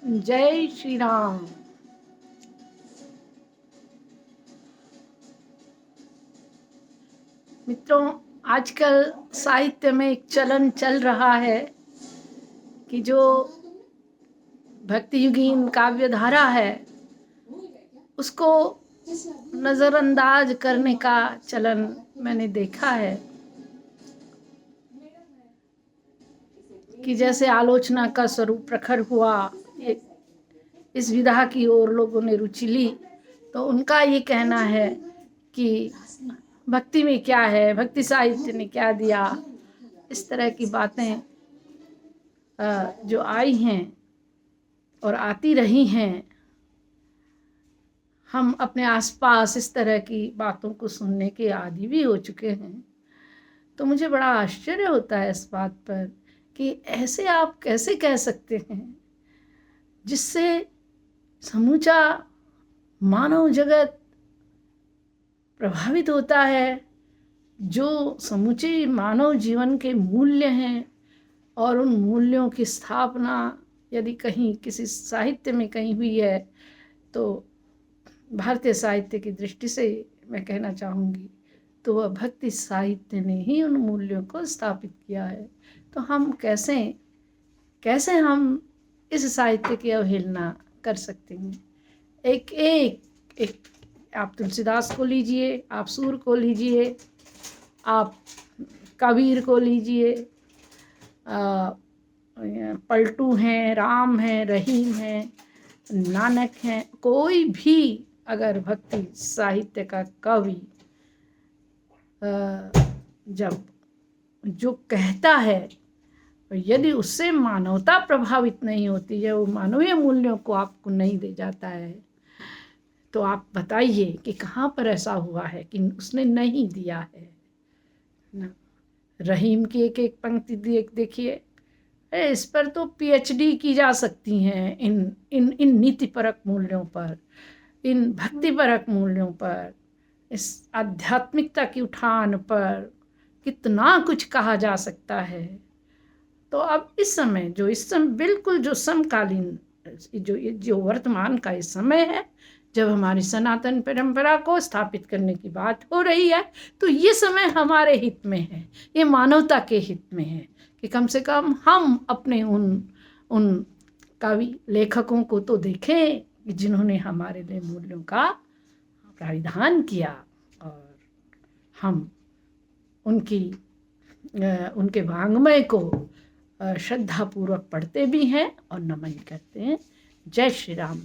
जय श्री राम। मित्रों, आजकल साहित्य में एक चलन चल रहा है कि जो भक्तियुगीन काव्य धारा है उसको नज़रअंदाज करने का चलन मैंने देखा है कि जैसे आलोचना का स्वरूप प्रखर हुआ, इस विधा की ओर लोगों ने रुचि ली, तो उनका ये कहना है कि भक्ति में क्या है, भक्ति साहित्य ने क्या दिया। इस तरह की बातें जो आई हैं और आती रही हैं, हम अपने आसपास इस तरह की बातों को सुनने के आदी भी हो चुके हैं। तो मुझे बड़ा आश्चर्य होता है इस बात पर कि ऐसे आप कैसे कह सकते हैं जिससे समूचा मानव जगत प्रभावित होता है, जो समूचे मानव जीवन के मूल्य हैं और उन मूल्यों की स्थापना यदि कहीं किसी साहित्य में कहीं हुई है तो भारतीय साहित्य की दृष्टि से मैं कहना चाहूँगी तो वह भक्ति साहित्य ने ही उन मूल्यों को स्थापित किया है। तो हम कैसे हम इस साहित्य की अवहेलना कर सकते हैं। एक आप तुलसीदास को लीजिए, आप सूर को लीजिए, आप कबीर को लीजिए, पलटू हैं, राम हैं, रहीम हैं, नानक हैं, कोई भी अगर भक्ति साहित्य का कवि जब जो कहता है, यदि उससे मानवता प्रभावित नहीं होती है, वो मानवीय मूल्यों को आपको नहीं दे जाता है, तो आप बताइए कि कहाँ पर ऐसा हुआ है कि उसने नहीं दिया है ना। रहीम की एक एक पंक्ति देखिए, इस पर तो पीएचडी की जा सकती हैं, इन नीतिपरक मूल्यों पर, इन भक्तिपरक मूल्यों पर, इस आध्यात्मिकता की उठान पर कितना कुछ कहा जा सकता है। तो अब इस समय बिल्कुल जो समकालीन जो वर्तमान का इस समय है, जब हमारी सनातन परंपरा को स्थापित करने की बात हो रही है, तो ये समय हमारे हित में है, ये मानवता के हित में है कि कम से कम हम अपने उन कवि लेखकों को तो देखें जिन्होंने हमारे लिए मूल्यों का प्राविधान किया, और हम उनके वाङ्मय को श्रद्धापूर्वक पढ़ते भी हैं और नमन करते हैं। जय श्री राम।